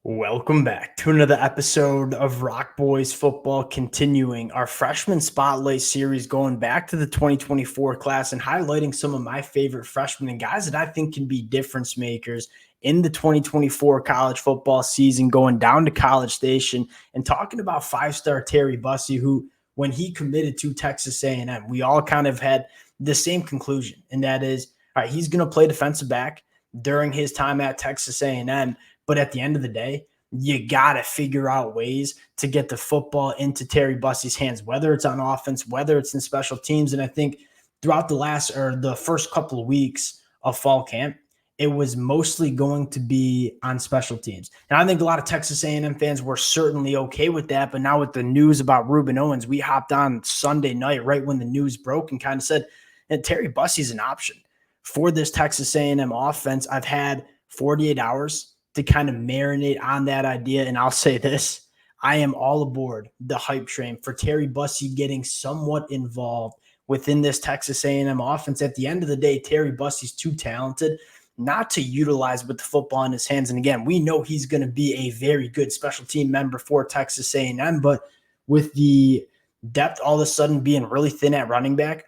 Welcome back to another episode of Rock Boys Football, continuing our freshman spotlight series going back to the 2024 class and highlighting some of my favorite freshmen and guys that I think can be difference makers in the 2024 college football season, going down to College Station and talking about five-star Terry Bussey, who when he committed to Texas A&M, we all kind of had the same conclusion, and that is, all right, he's going to play defensive back during his time at Texas A&M. But at the end of the day, you got to figure out ways to get the football into Terry Bussey's hands, whether it's on offense, whether it's in special teams. And I think throughout the first couple of weeks of fall camp, it was mostly going to be on special teams. And I think a lot of Texas A&M fans were certainly okay with that. But now with the news about Rueben Owens, we hopped on Sunday night right when the news broke and kind of said, and Terry Bussey's an option for this Texas A&M offense. I've had 48 hours to kind of marinate on that idea. And I'll say this, I am all aboard the hype train for Terry Bussey getting somewhat involved within this Texas A&M offense. At the end of the day, Terry Bussey's too talented not to utilize with the football in his hands. And again, we know he's going to be a very good special team member for Texas A&M, but with the depth all of a sudden being really thin at running back,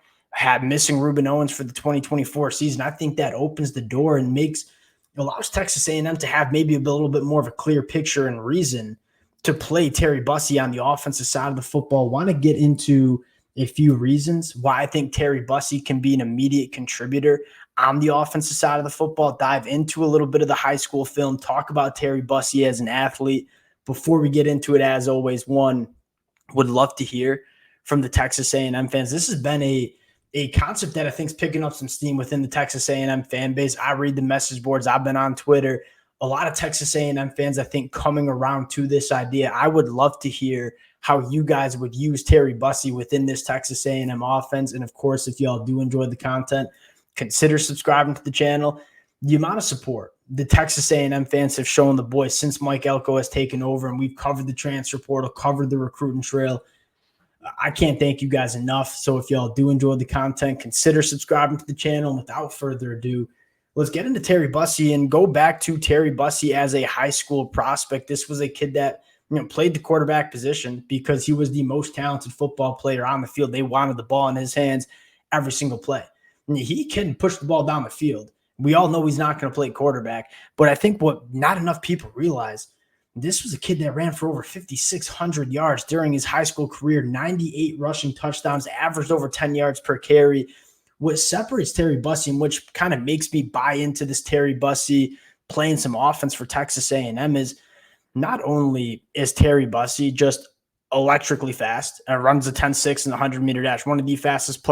missing Rueben Owens for the 2024 season, I think that opens the door and allows Texas A&M to have maybe a little bit more of a clear picture and reason to play Terry Bussey on the offensive side of the football. Want to get into a few reasons why I think Terry Bussey can be an immediate contributor on the offensive side of the football, dive into a little bit of the high school film, talk about Terry Bussey as an athlete. Before we get into it, as always, one, would love to hear from the Texas A&M fans. This has been a concept that I think is picking up some steam within the Texas A&M fan base. I read the message boards. I've been on Twitter. A lot of Texas A&M fans, I think, coming around to this idea. I would love to hear how you guys would use Terry Bussey within this Texas A&M offense. And, of course, if y'all do enjoy the content, consider subscribing to the channel. The amount of support the Texas A&M fans have shown the boys since Mike Elko has taken over, and we've covered the transfer portal, covered the recruiting trail, I can't thank you guys enough. So if y'all do enjoy the content, consider subscribing to the channel. And without further ado, let's get into Terry Bussey and go back to Terry Bussey as a high school prospect. This was a kid that played the quarterback position because he was the most talented football player on the field. They wanted the ball in his hands every single play. And he can push the ball down the field. We all know he's not going to play quarterback. But I think what not enough people realize, this was a kid that ran for over 5,600 yards during his high school career, 98 rushing touchdowns, averaged over 10 yards per carry. What separates Terry Bussey, and which kind of makes me buy into this Terry Bussey playing some offense for Texas A&M, is not only is Terry Bussey just electrically fast and runs a 10.6 in the 100-meter dash, one of the fastest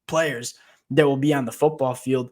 players that will be on the football field.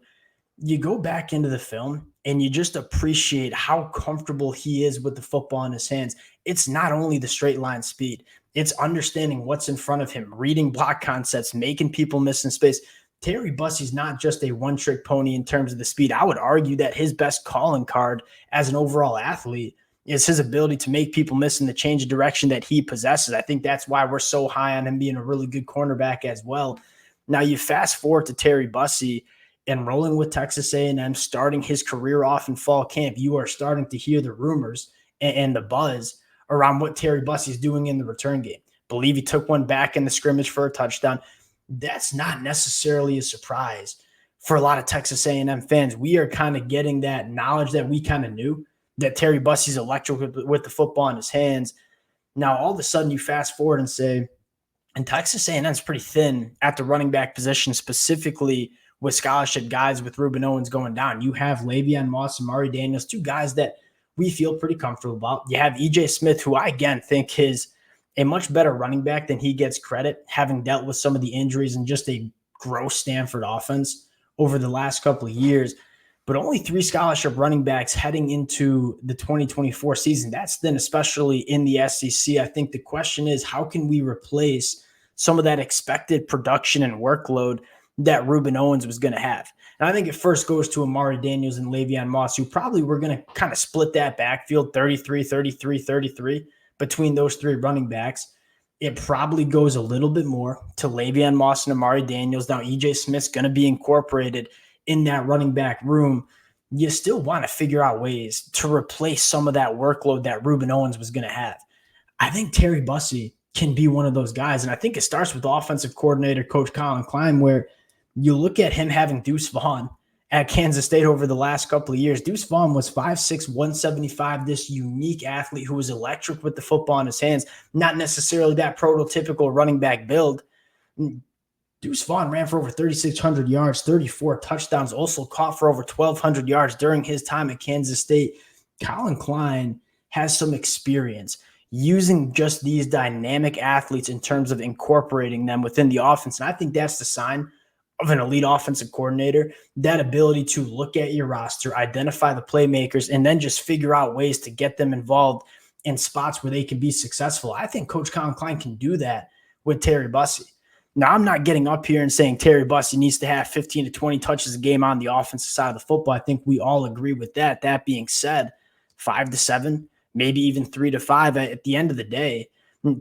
You go back into the film and you just appreciate how comfortable he is with the football in his hands. It's not only the straight line speed, it's understanding what's in front of him, reading block concepts, making people miss in space. Terry Bussey's not just a one-trick pony in terms of the speed. I would argue that his best calling card as an overall athlete is his ability to make people miss in the change of direction that he possesses. I think that's why we're so high on him being a really good cornerback as well. Now you fast forward to Terry Bussey enrolling with Texas A&M, starting his career off in fall camp. You are starting to hear the rumors and the buzz around what Terry Bussey is doing in the return game. Believe he took one back in the scrimmage for a touchdown. That's not necessarily a surprise for a lot of Texas A&M fans. We are kind of getting that knowledge that we kind of knew, that Terry Bussey's electric with the football in his hands. Now, all of a sudden, you fast forward and say, and Texas A&M's pretty thin at the running back position, specifically with scholarship guys with Rueben Owens going down. You have Le'Veon Moss and Mari Daniels, two guys that we feel pretty comfortable about. You have E.J. Smith, who I, again, think is a much better running back than he gets credit, having dealt with some of the injuries and just a gross Stanford offense over the last couple of years. But only 3 scholarship running backs heading into the 2024 season. That's thin, especially in the SEC. I think the question is, how can we replace some of that expected production and workload that Rueben Owens was going to have? And I think it first goes to Amari Daniels and Le'Veon Moss, who probably were going to kind of split that backfield 33, 33, 33 between those 3 running backs. It probably goes a little bit more to Le'Veon Moss and Amari Daniels. Now, E.J. Smith's going to be incorporated in that running back room. you still want to figure out ways to replace some of that workload that Rueben Owens was going to have. I think Terry Bussey can be one of those guys. And I think it starts with offensive coordinator, Coach Colin Klein, where you look at him having Deuce Vaughn at Kansas State over the last couple of years. Deuce Vaughn was 5'6", 175, this unique athlete who was electric with the football in his hands, not necessarily that prototypical running back build. Deuce Vaughn ran for over 3,600 yards, 34 touchdowns, also caught for over 1,200 yards during his time at Kansas State. Colin Klein has some experience using just these dynamic athletes in terms of incorporating them within the offense. And I think that's the sign of an elite offensive coordinator, that ability to look at your roster, identify the playmakers, and then just figure out ways to get them involved in spots where they can be successful. I think Coach Colin Klein can do that with Terry Bussey. Now, I'm not getting up here and saying Terry Bussey needs to have 15 to 20 touches a game on the offensive side of the football. I think we all agree with that. That being said, 5 to 7, maybe even 3 to 5 at the end of the day,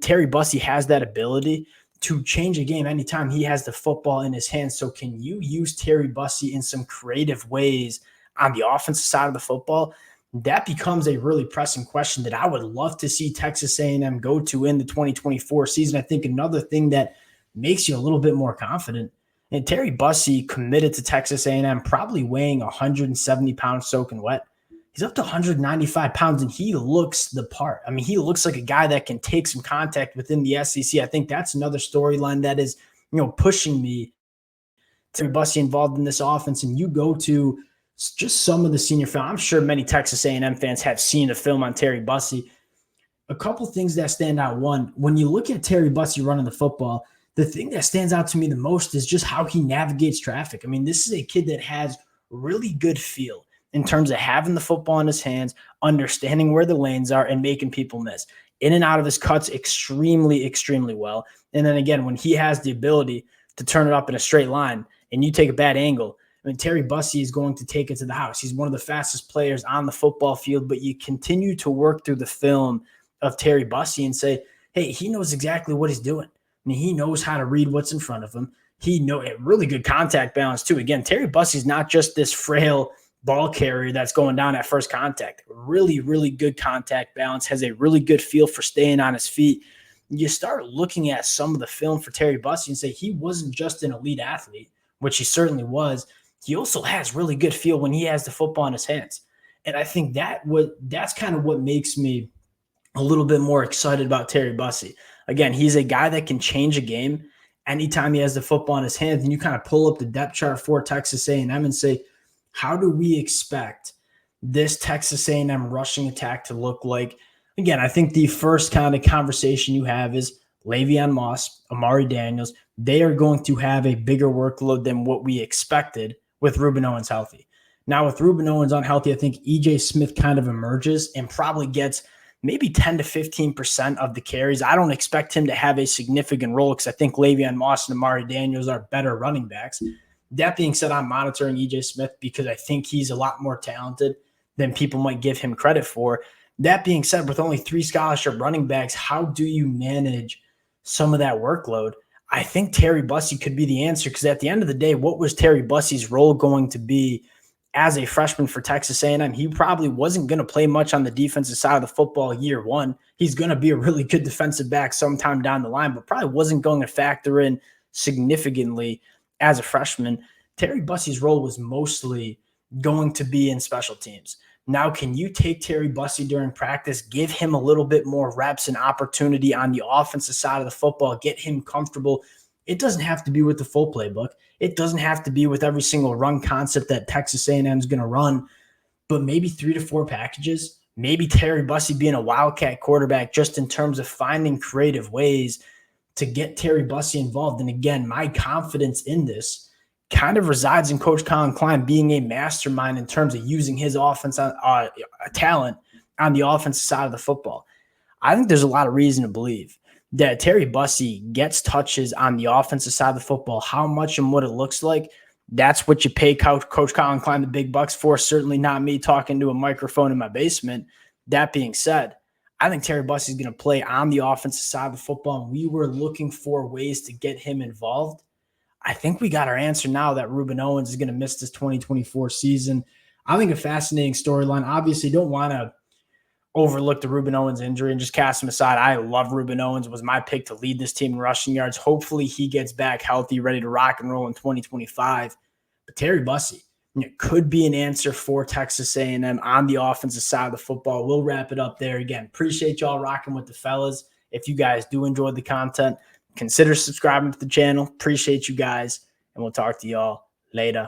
Terry Bussey has that ability to change a game anytime he has the football in his hands. So can you use Terry Bussey in some creative ways on the offensive side of the football? That becomes a really pressing question that I would love to see Texas A&M go to in the 2024 season. I think another thing that makes you a little bit more confident, and Terry Bussey committed to Texas A&M probably weighing 170 pounds soaking wet. He's up to 195 pounds, and he looks the part. I mean, he looks like a guy that can take some contact within the SEC. I think that's another storyline that is, pushing me. Terry Bussey involved in this offense, and you go to just some of the senior film. I'm sure many Texas A&M fans have seen a film on Terry Bussey. A couple things that stand out. One, when you look at Terry Bussey running the football, the thing that stands out to me the most is just how he navigates traffic. I mean, this is a kid that has really good feel in terms of having the football in his hands, understanding where the lanes are, and making people miss. In and out of his cuts extremely, extremely well. And then again, when he has the ability to turn it up in a straight line and you take a bad angle, I mean, Terry Bussey is going to take it to the house. He's one of the fastest players on the football field, but you continue to work through the film of Terry Bussey and say, hey, he knows exactly what he's doing. I mean, he knows how to read what's in front of him. He knows really good contact balance too. Again, Terry Bussey's not just this frail ball carrier that's going down at first contact. Really, really good contact balance, has a really good feel for staying on his feet. You start looking at some of the film for Terry Bussey and say he wasn't just an elite athlete, which he certainly was. He also has really good feel when he has the football in his hands. And I think that's kind of what makes me a little bit more excited about Terry Bussey. Again, he's a guy that can change a game anytime he has the football in his hands. And you kind of pull up the depth chart for Texas A&M and say, how do we expect this Texas A&M rushing attack to look like? Again, I think the first kind of conversation you have is Le'Veon Moss, Amari Daniels. They are going to have a bigger workload than what we expected with Rueben Owens healthy. Now, with Rueben Owens unhealthy, I think EJ Smith kind of emerges and probably gets maybe 10 to 15% of the carries. I don't expect him to have a significant role because I think Le'Veon Moss and Amari Daniels are better running backs. That being said, I'm monitoring EJ Smith because I think he's a lot more talented than people might give him credit for. That being said, with only 3 scholarship running backs, how do you manage some of that workload? I think Terry Bussey could be the answer because at the end of the day, what was Terry Bussey's role going to be as a freshman for Texas A&M? He probably wasn't going to play much on the defensive side of the football year one. He's going to be a really good defensive back sometime down the line, but probably wasn't going to factor in significantly as a freshman. Terry Bussey's role was mostly going to be in special teams. Now, can you take Terry Bussey during practice, give him a little bit more reps and opportunity on the offensive side of the football, get him comfortable? It doesn't have to be with the full playbook. It doesn't have to be with every single run concept that Texas A&M is going to run, but maybe 3 to 4 packages, maybe Terry Bussey being a wildcat quarterback just in terms of finding creative ways to get Terry Bussey involved. And again, my confidence in this kind of resides in Coach Colin Klein being a mastermind in terms of using his offense talent on the offensive side of the football. I think there's a lot of reason to believe that Terry Bussey gets touches on the offensive side of the football. How much and what it looks like, that's what you pay Coach Colin Klein the big bucks for. Certainly not me talking to a microphone in my basement. That being said, I think Terry Bussey is going to play on the offensive side of the football, and we were looking for ways to get him involved. I think we got our answer now that Rueben Owens is going to miss this 2024 season. I think a fascinating storyline. Obviously, don't want to overlook the Rueben Owens injury and just cast him aside. I love Rueben Owens, was my pick to lead this team in rushing yards. Hopefully he gets back healthy, ready to rock and roll in 2025. But Terry Bussey could be an answer for Texas A&M on the offensive side of the football. We'll wrap it up there. Again, appreciate y'all rocking with the fellas. If you guys do enjoy the content, consider subscribing to the channel. Appreciate you guys, and we'll talk to y'all later.